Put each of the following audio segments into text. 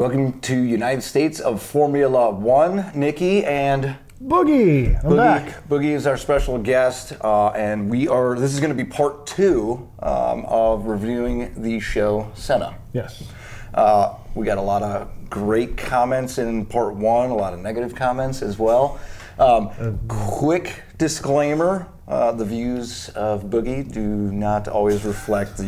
Welcome to United States of Formula One, Nikki and Boogie. I'm back. Boogie is our special guest, and this is going to be part 2 of reviewing the show Senna. Yes. We got a lot of great comments in part 1, a lot of negative comments as well. Quick disclaimer, the views of Boogie do not always reflect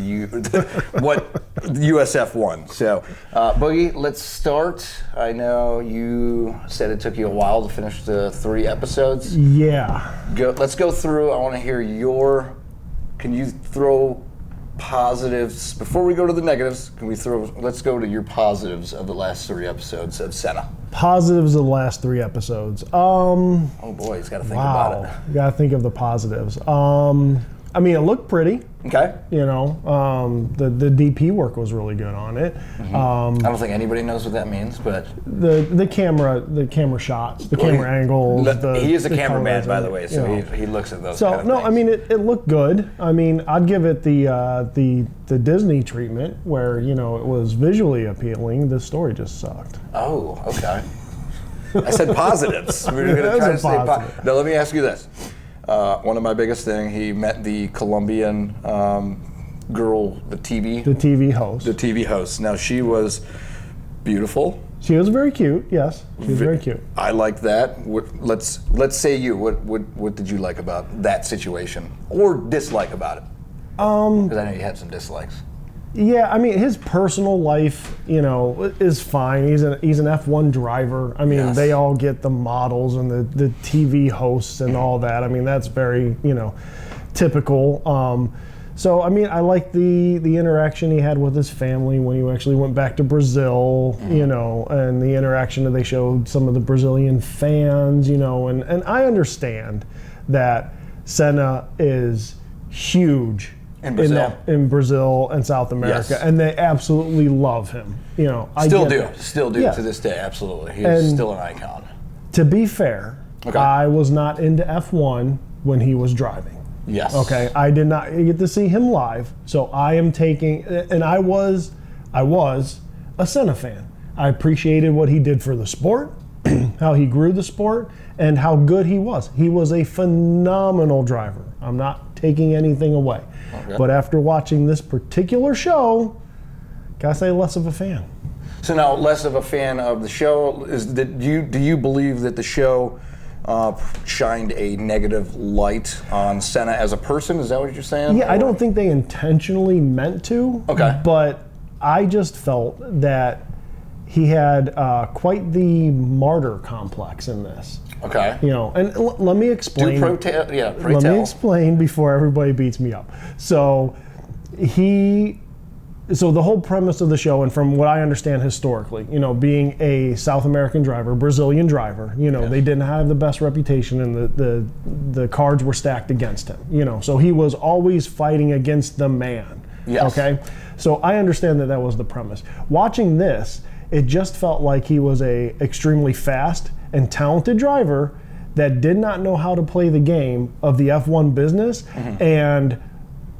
what USF1. So, Boogie, let's start. I know you said it took you a while to finish the 3 episodes. Yeah. Let's go through. I want to hear can you throw positives before we go to the negatives? Let's go to your positives of the last 3 episodes of Senna. Positives of the last 3 episodes. Oh boy, he's got to think about it. You got to think of the positives. I mean, it looked pretty. Okay. You know, the DP work was really good on it. Mm-hmm. I don't think anybody knows what that means, but the camera shots, the camera angles. He is a cameraman, by the way, so he looks at those. So kind of things. I mean, it looked good. I mean, I'd give it the Disney treatment where it was visually appealing. The story just sucked. Oh, okay. I said positives. We were going to try to say positive. Now let me ask you this. One of my biggest thing, he met the Colombian girl, the TV host. Now she was beautiful. She was very cute. Yes, she was very cute. I like that. Let's say you. What did you like about that situation or dislike about it? Because I know you had some dislikes. Yeah, I mean, his personal life, is fine. He's an F1 driver. I mean, yes. They all get the models and the TV hosts and all that. I mean, that's very, typical. So, I mean, I like the interaction he had with his family when he actually went back to Brazil, and the interaction that they showed some of the Brazilian fans, and I understand that Senna is huge in Brazil and South America, yes. And they absolutely love him. Still do to this day. Absolutely, he is still an icon. To be fair, okay. I was not into F1 when he was driving. Yes. Okay, I did not get to see him live, so I am taking. And I was a Senna fan. I appreciated what he did for the sport, how he grew the sport, and how good he was. He was a phenomenal driver. I'm not taking anything away. Okay. But after watching this particular show, gotta say less of a fan. So now, less of a fan of the show, do you believe that the show shined a negative light on Senna as a person? Is that what you're saying? Yeah, I don't think they intentionally meant to. Okay. But I just felt that he had quite the martyr complex in this. Okay. And let me explain. Let me explain before everybody beats me up. So the whole premise of the show, and from what I understand historically, being a South American driver, Brazilian driver, yes. They didn't have the best reputation, and the cards were stacked against him. So he was always fighting against the man. Yes. Okay. So I understand that was the premise. Watching this, it just felt like he was a extremely fast and talented driver that did not know how to play the game of the F1 business, mm-hmm. and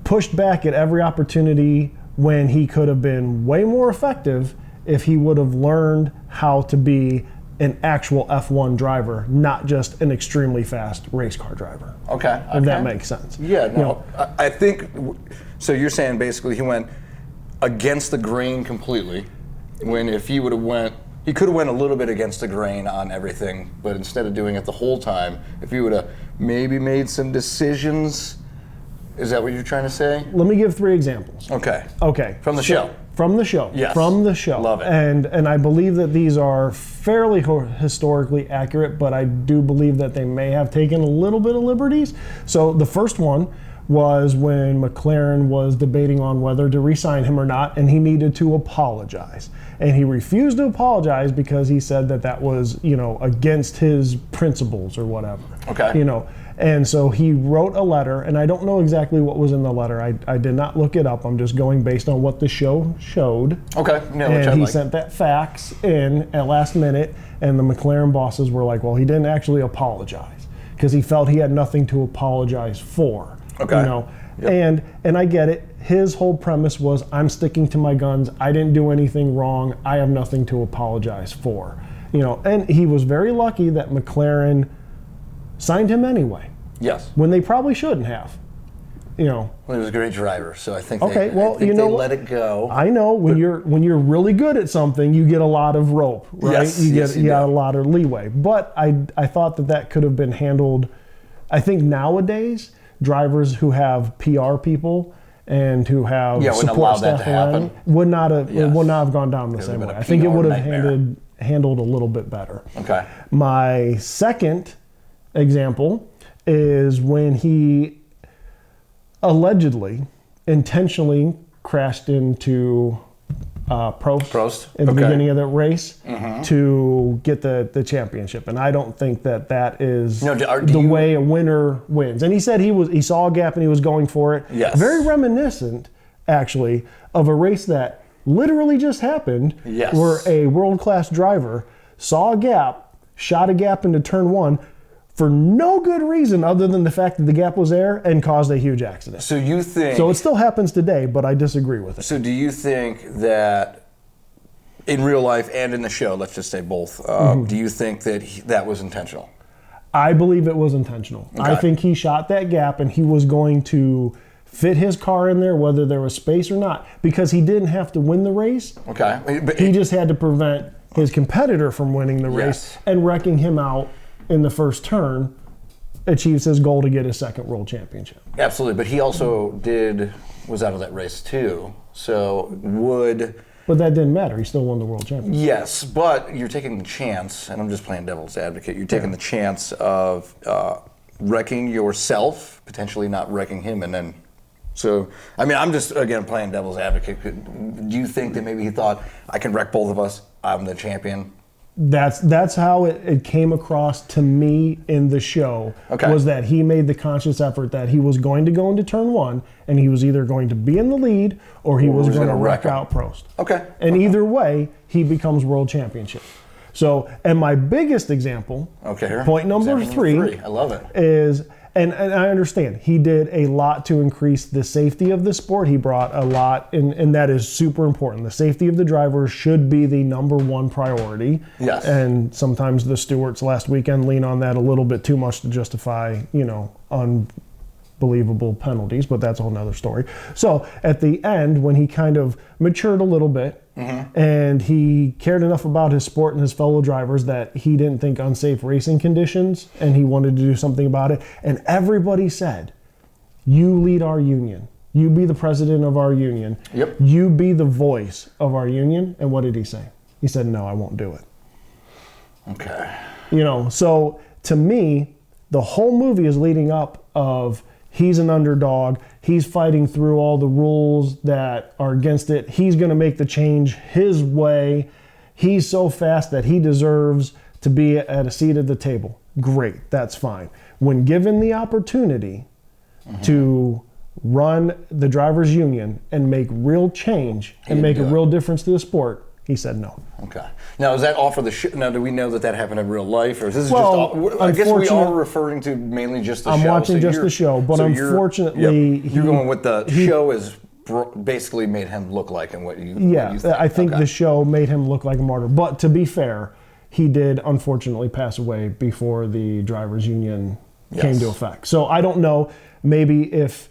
pushed back at every opportunity when he could have been way more effective if he would have learned how to be an actual F1 driver, not just an extremely fast race car driver. Okay. If that makes sense. Yeah, no, I think, so you're saying basically he went against the grain completely, when if he would have he could have went a little bit against the grain on everything, but instead of doing it the whole time, if he would have maybe made some decisions, is that what you're trying to say? Let me give 3 examples. Okay. From the show. From the show. Yes. From the show. Love it. And I believe that these are fairly historically accurate, but I do believe that they may have taken a little bit of liberties. So the first one was when McLaren was debating on whether to re-sign him or not, and he needed to apologize. And he refused to apologize because he said that was, against his principles or whatever. Okay. And so he wrote a letter, and I don't know exactly what was in the letter. I did not look it up. I'm just going based on what the show showed. Okay. Yeah, and he sent that fax in at last minute, and the McLaren bosses were like, well, he didn't actually apologize because he felt he had nothing to apologize for. Okay. And I get it. His whole premise was, I'm sticking to my guns. I didn't do anything wrong. I have nothing to apologize for. And he was very lucky that McLaren signed him anyway. Yes. When they probably shouldn't have. Well, he was a great driver, so I think okay, they let it go. I know when you're really good at something, you get a lot of rope, right? Yes, you get a lot of leeway. But I thought that could have been handled. I think nowadays drivers who have PR people and who have support staff around would not have gone down the same way. I think it would have handled a little bit better. Okay. My second example is when he allegedly intentionally crashed into Prost in the beginning of the race to get the championship, and I don't think that is the way a winner wins. And he said he saw a gap and he was going for it. Yes. Very reminiscent, actually, of a race that literally just happened, where a world-class driver saw a gap, shot a gap into turn one, for no good reason other than the fact that the gap was there and caused a huge accident. So you think... So it still happens today, but I disagree with it. So do you think that in real life and in the show, let's just say both, do you think that that was intentional? I believe it was intentional. Okay. I think he shot that gap and he was going to fit his car in there, whether there was space or not, because he didn't have to win the race. Okay. But he just had to prevent his competitor from winning the race and wrecking him out in the first turn, achieves his goal to get his second world championship. Absolutely, but he also was out of that race too. So But that didn't matter. He still won the world championship. Yes, but you're taking the chance, and I'm just playing devil's advocate, you're taking the chance of wrecking yourself, potentially not wrecking him, and then... So, I mean, I'm just, again, playing devil's advocate. Do you think that maybe he thought, I can wreck both of us, I'm the champion? That's how it came across to me in the show, was that he made the conscious effort that he was going to go into turn one and he was either going to be in the lead or he was going to wreck out Prost. Okay. And either way, he becomes world championship. So, and my biggest example, point number three, I love it, is... And I understand, he did a lot to increase the safety of the sport. He brought a lot, and that is super important. The safety of the driver should be the number one priority. Yes. And sometimes the stewards last weekend lean on that a little bit too much to justify, unbelievable penalties, but that's a whole nother story. So at the end, when he kind of matured a little bit, and he cared enough about his sport and his fellow drivers that he didn't think unsafe racing conditions, and he wanted to do something about it. And everybody said, you lead our union. You be the president of our union. Yep. You be the voice of our union. And what did he say? He said, no, I won't do it. Okay. So to me, the whole movie is leading up of he's an underdog. He's fighting through all the rules that are against it. He's going to make the change his way. He's so fast that he deserves to be at a seat at the table. Great, that's fine. When given the opportunity to run the drivers' union and make real change and make a real difference to the sport, he said no. Okay. Now, is that all for the show? Now, do we know that happened in real life? Or is this just all, I guess we are referring to mainly just the show. I'm watching just the show, but unfortunately... You're going with the show is basically made him look like and what you think. I think the show made him look like a martyr. But to be fair, he did unfortunately pass away before the drivers' union came to effect. So I don't know, maybe if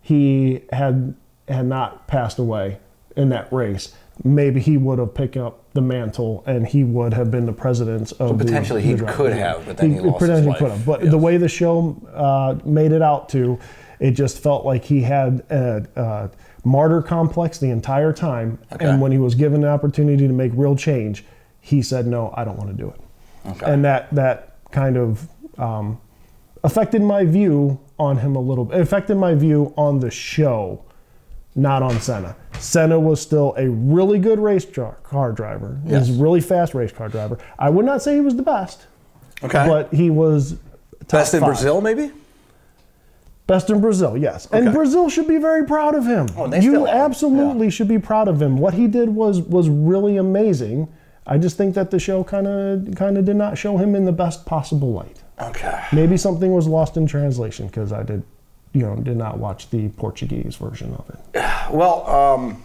he had not passed away in that race, maybe he would have picked up the mantle and he would have been the president of potentially he could have, but then he lost his life. Could have. But the way the show made it out to, it just felt like he had a martyr complex the entire time. And when he was given the opportunity to make real change, he said, no, I don't want to do it. And that kind of affected my view on him a little bit. It affected my view on the show, not on Senna. Senna was still a really good race car driver. He was a really fast race car driver. I would not say he was the best. But he was best in Brazil, maybe? Best in Brazil, yes. And Brazil should be very proud of him. You absolutely should be proud of him. What he did was really amazing. I just think that the show kind of did not show him in the best possible light. Maybe something was lost in translation because I did did not watch the Portuguese version of it. Well,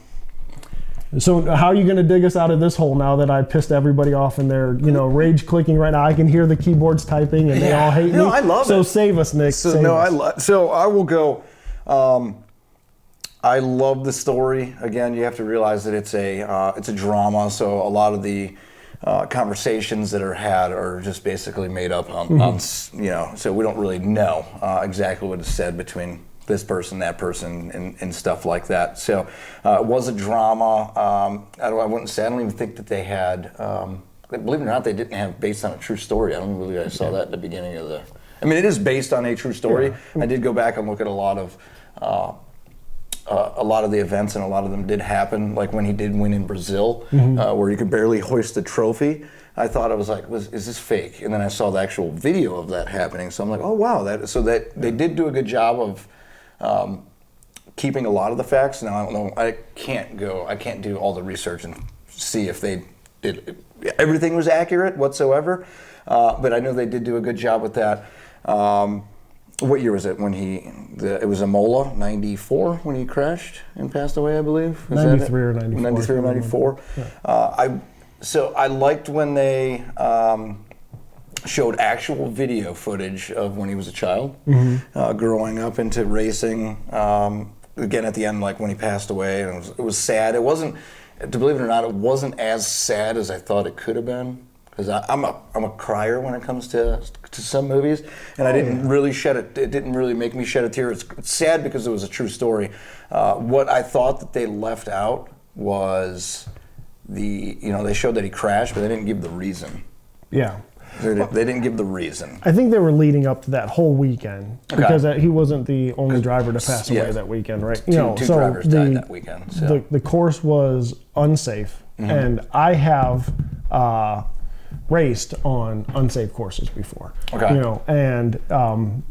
so how are you going to dig us out of this hole now that I pissed everybody off and they're, rage clicking right now? I can hear the keyboards typing and they all hate me. No, I love it. So save us, Nick. So save us. So I will go. I love the story. Again, you have to realize that it's a drama. So a lot of the conversations that are had are just basically made up on so we don't really know exactly what is said between this person, that person, and stuff like that. So it was a drama. I wouldn't say, I don't even think that they had, believe it or not, they didn't have based on a true story. I don't believe I saw that at the beginning of it is based on a true story. Yeah. I did go back and look at a lot of the events, and a lot of them did happen, like when he did win in Brazil, where he could barely hoist the trophy. I thought, I was like, is this fake? And then I saw the actual video of that happening. So I'm like, oh wow, that they did do a good job of keeping a lot of the facts. Now I don't know, I can't do all the research and see if they did everything was accurate whatsoever. But I know they did do a good job with that. What year was it when it was Imola, 94 when he crashed and passed away, I believe? 93 or 94. 93 or 94. Yeah. I liked when they showed actual video footage of when he was a child, growing up into racing. Again, at the end, like when he passed away, and it was sad. It wasn't, to believe it or not, it wasn't as sad as I thought it could have been. Because I'm a crier when it comes to some movies, and I didn't really shed it. It didn't really make me shed a tear. It's sad because it was a true story. What I thought that they left out was they showed that he crashed, but they didn't give the reason. Yeah. They didn't give the reason. I think they were leading up to that whole weekend because he wasn't the only driver to pass away that weekend, right? Two drivers died that weekend. So. The course was unsafe, and I have raced on unsafe courses before. Okay. And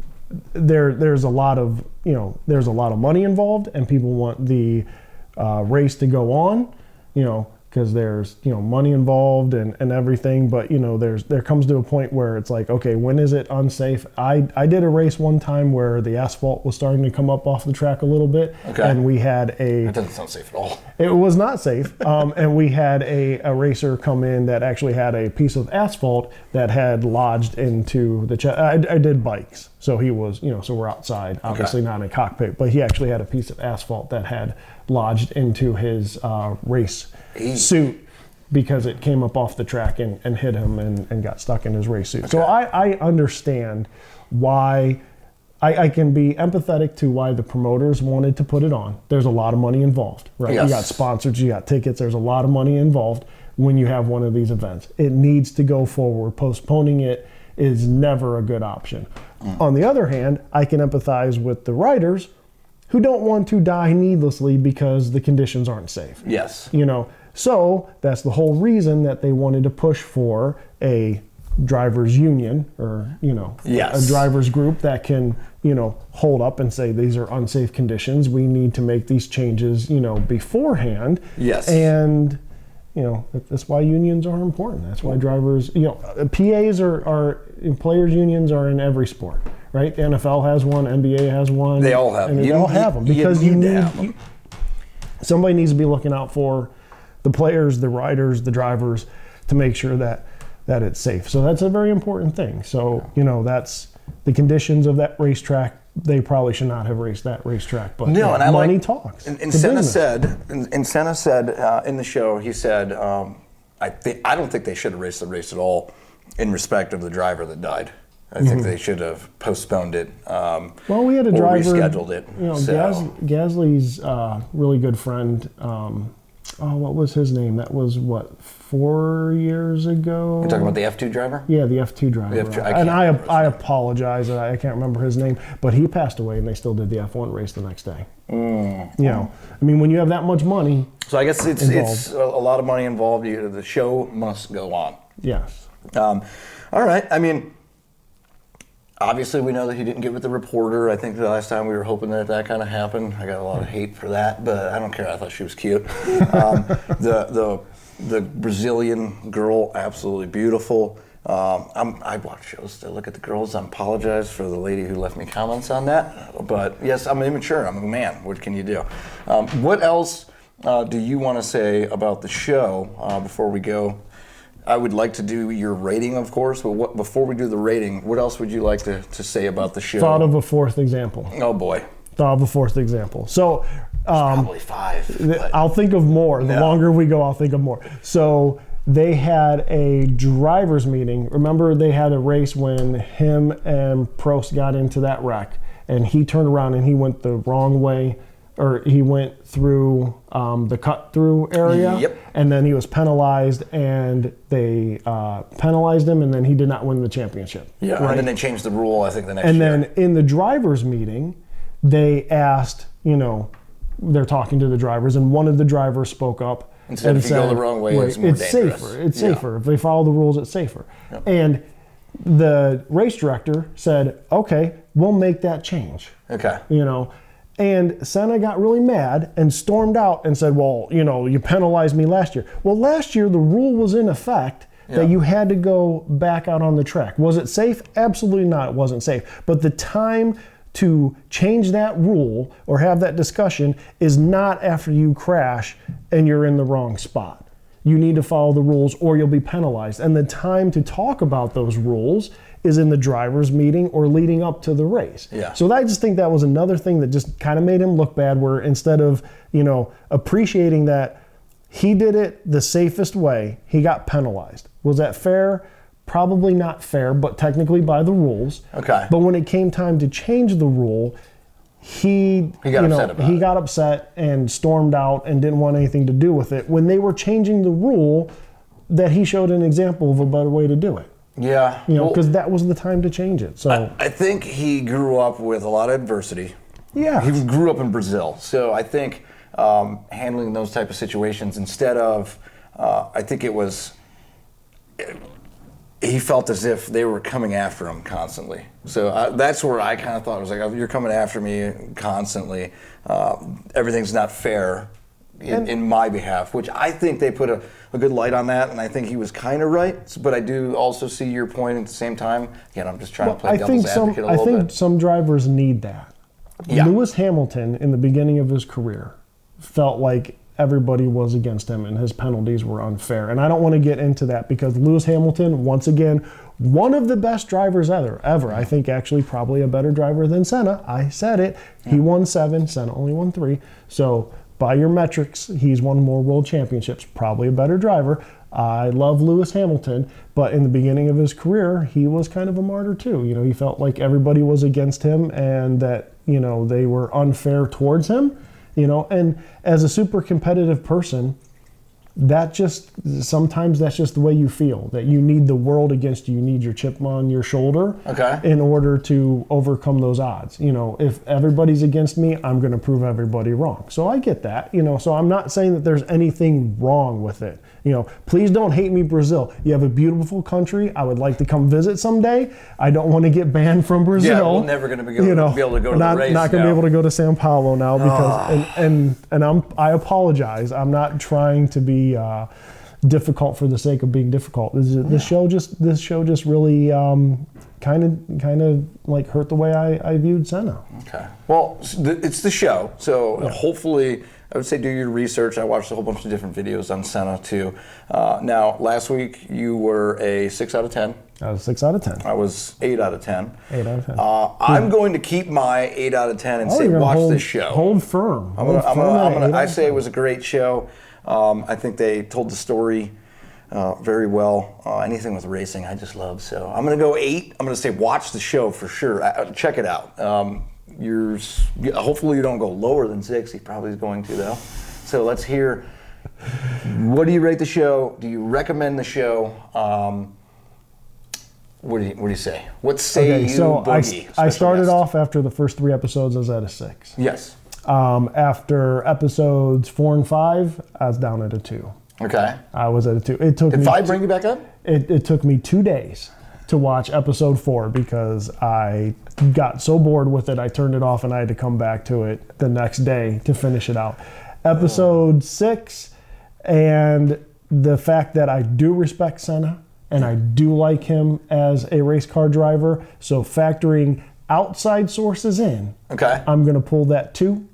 there's a lot of money involved, and people want the race to go on, because there's money involved and everything, but there comes to a point where it's like, okay, when is it unsafe? I did a race one time where the asphalt was starting to come up off the track a little bit, and we had That doesn't sound safe at all. It was not safe, and we had a racer come in that actually had a piece of asphalt that had lodged into the chest. I did bikes, so he was, so we're outside, obviously not in a cockpit, but he actually had a piece of asphalt that had lodged into his race suit because it came up off the track and hit him and got stuck in his race suit. So I understand why. I can be empathetic to why the promoters wanted to put it on. There's a lot of money involved, right? Yes. You got sponsors, you got tickets. There's a lot of money involved when you have one of these events. It needs to go forward. Postponing it is never a good option. On the other hand, I can empathize with the riders who don't want to die needlessly because the conditions aren't safe. Yes. So that's the whole reason that they wanted to push for a drivers union or, a drivers group that can, hold up and say these are unsafe conditions. We need to make these changes, beforehand. Yes. And, that's why unions are important. That's why drivers, PAs are players unions are in every sport, right? The NFL has one, NBA has one. They all have them. They all have them because somebody needs to be looking out for the players, the riders, the drivers to make sure that it's safe. So that's a very important thing. So, that's the conditions of that racetrack. They probably should not have raced that racetrack, but money talks. And Senna said in the show, he said, I don't think they should have raced the race at all in respect of the driver that died. I think they should have postponed it. Well, we had a driver rescheduled it. Gasly's really good friend. What was his name? That was 4 years ago? You're talking about the F2 driver? Yeah, the F2 driver. I apologize, I can't remember his name, but he passed away and they still did the F1 race the next day. When you have that much money. So I guess it's a lot of money involved. The show must go on. Yes. All right. Obviously, we know that he didn't get with the reporter. I think the last time we were hoping that kind of happened. I got a lot of hate for that, but I don't care. I thought she was cute. The Brazilian girl, absolutely beautiful. I watch shows to look at the girls. I apologize for the lady who left me comments on that. But yes, I'm immature. I'm a man. What can you do? What else do you want to say about the show before we go? I would like to do your rating, of course, but before we do the rating, what else would you like to say about the show? Thought of a fourth example. Oh, boy. Thought of a fourth example. So probably 5. I'll think of more. The longer we go, I'll think of more. So they had a driver's meeting. Remember, they had a race when him and Prost got into that wreck, and he turned around and he went the wrong way, or he went through the cut-through area. Yep. And then he was penalized, and they penalized him, and then he did not win the championship. Yeah, right? and then they changed the rule, I think, the next year. And then in the driver's meeting, they asked, they're talking to the drivers, and one of the drivers spoke up and said, if you go the wrong way, it's more dangerous. Safer. It's safer. If they follow the rules, it's safer. Yep. And the race director said, okay, we'll make that change. Okay. And Senna got really mad and stormed out and said, well, you penalized me last year. Well, last year the rule was in effect that you had to go back out on the track. Was it safe? Absolutely not. It wasn't safe. But the time to change that rule or have that discussion is not after you crash and you're in the wrong spot. You need to follow the rules or you'll be penalized. And the time to talk about those rules is in the driver's meeting or leading up to the race. Yeah. So I just think that was another thing that just kind of made him look bad, where instead of, appreciating that he did it the safest way, he got penalized. Was that fair? Probably not fair, but technically by the rules. Okay. But when it came time to change the rule, he got upset and stormed out and didn't want anything to do with it when they were changing the rule that he showed an example of a better way to do it. Yeah. Because that was the time to change it. So I think he grew up with a lot of adversity. Yeah. He grew up in Brazil. So I think handling those type of situations instead of, I think it was... he felt as if they were coming after him constantly. So that's where I kind of thought, it was like, oh, you're coming after me constantly. Everything's not fair in my behalf, which I think they put a good light on that, and I think he was kind of right. But I do also see your point at the same time. Again, I'm just trying to play devil's advocate a little bit. I think some drivers need that. Yeah. Lewis Hamilton, in the beginning of his career, felt like everybody was against him and his penalties were unfair. And I don't want to get into that because Lewis Hamilton, once again, one of the best drivers ever. I think actually probably a better driver than Senna. I said it. He won 7, Senna only won 3. So by your metrics, he's won more world championships, probably a better driver. I love Lewis Hamilton, but in the beginning of his career, he was kind of a martyr too. He felt like everybody was against him and that, they were unfair towards him. And as a super competitive person, sometimes that's just the way you feel, that you need the world against you. You need your chip on your shoulder in order to overcome those odds. If everybody's against me, I'm going to prove everybody wrong. So I get that, so I'm not saying that there's anything wrong with it. Please don't hate me, Brazil. You have a beautiful country. I would like to come visit someday. I don't want to get banned from Brazil. Yeah, we're never going to be able to go to the race. Not going to be able to go to Sao Paulo now because I apologize. I'm not trying to be difficult for the sake of being difficult. This show just really kind of like hurt the way I viewed Senna. Okay. Well, it's the show, so hopefully. I would say do your research. I watched a whole bunch of different videos on Senna too. Now, last week you were a 6 out of 10. I was 6 out of 10. I was 8 out of 10. 8 out of 10. I'm going to keep my 8 out of 10 and say watch this show. Hold firm. I say it was a great show. I think they told the story very well. Anything with racing, I just love. So I'm going to go 8. I'm going to say watch the show for sure. Check it out. Hopefully you don't go lower than 6. He probably is going to though. So let's hear. What do you rate the show? Do you recommend the show? What do you say? What say you, so Boogie? I started off after the first 3 episodes. I was at a 6. Yes. After episodes 4 and 5, I was down at a 2. Okay. I was at a 2. Did 5 bring you back up? It took me 2 days to watch episode 4 because I got so bored with it, I turned it off and I had to come back to it the next day to finish it out. Episode 6, and the fact that I do respect Senna and I do like him as a race car driver. So factoring outside sources in, Okay. I'm going to pull that 2.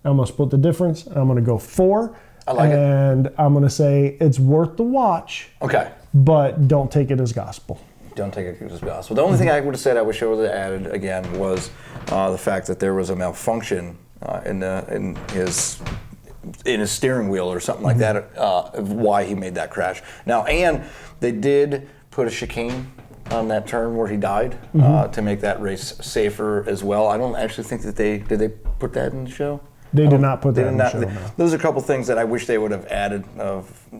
I'm going to split the difference. I'm going to go 4. I like it. And I'm going to say it's worth the watch, Okay. but don't take it as gospel. Don't take it as gospel. The only thing I would have said I wish I would have added again was the fact that there was a malfunction in his steering wheel or something like that, of why he made that crash. Now, and they did put a chicane on that turn where he died to make that race safer as well. I don't actually think that did they put that in the show? They did not put that in the show. No. Those are a couple things that I wish they would have added.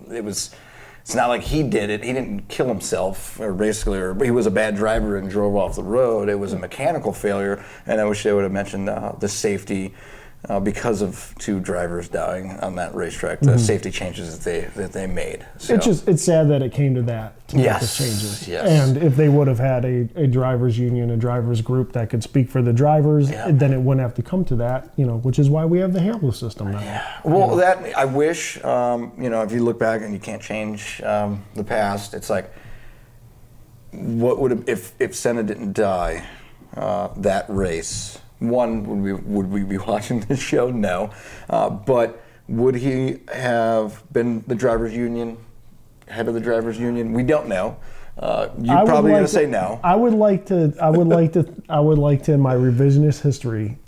It's not like he did it. He didn't kill himself, or he was a bad driver and drove off the road. It was a mechanical failure, and I wish they would have mentioned the safety because of 2 drivers dying on that racetrack. The safety changes that they made. So. It's sad that it came to that to make those changes. Yes. And if they would have had a drivers union, a drivers group that could speak for the drivers, then it wouldn't have to come to that. Which is why we have the handler system now. Yeah. Well, that I wish. If you look back and you can't change the past, it's like, what would if Senna didn't die that race? One, would we be watching this show? No. But would he have been the drivers' union, head of the drivers' union? We don't know. You're probably going to say no. I would like to, in my revisionist history,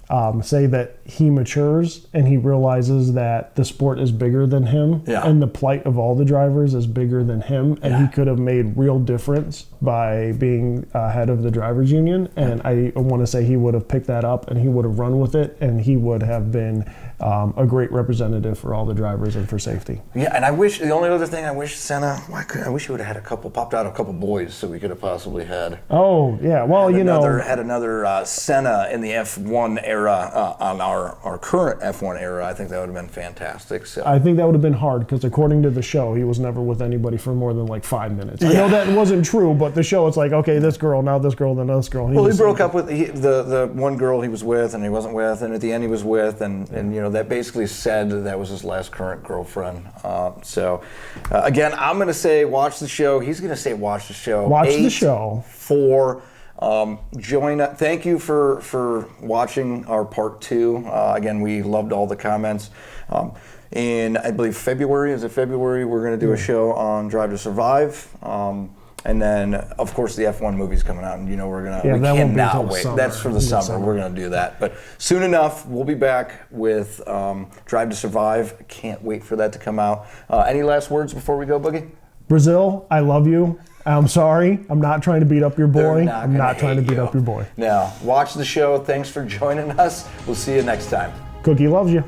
say that he matures and he realizes that the sport is bigger than him, and the plight of all the drivers is bigger than him, and he could have made real difference by being head of the drivers union. And I want to say he would have picked that up and he would have run with it, and he would have been a great representative for all the drivers and for safety. Yeah, and I wish the only other thing I wish Senna, I wish he would have had popped out a couple boys, so we could have possibly had. Oh yeah, well had another Senna in the F1 era on our current F1 era. I think that would have been fantastic. So I think that would have been hard because according to the show, he was never with anybody for more than like 5 minutes. I know that wasn't true, but the show, it's like, okay, this girl, now this girl, then this girl. Well, he broke up with the one girl he was with, and he wasn't with, and at the end he was with, and that basically said that was his last current girlfriend. Again, I'm going to say watch the show. He's going to say watch the show. Watch the show. 4. Join us. Thank you for watching our part 2. Again, we loved all the comments. In, I believe, February, we're going to do a show on Drive to Survive. And then, of course, the F1 movie's coming out, and we cannot wait. That's for the summer. We're going to do that. But soon enough, we'll be back with Drive to Survive. Can't wait for that to come out. Any last words before we go, Boogie? Brazil, I love you. I'm sorry. I'm not trying to beat up your boy. I'm not trying to beat up your boy. Now, watch the show. Thanks for joining us. We'll see you next time. Cookie loves you.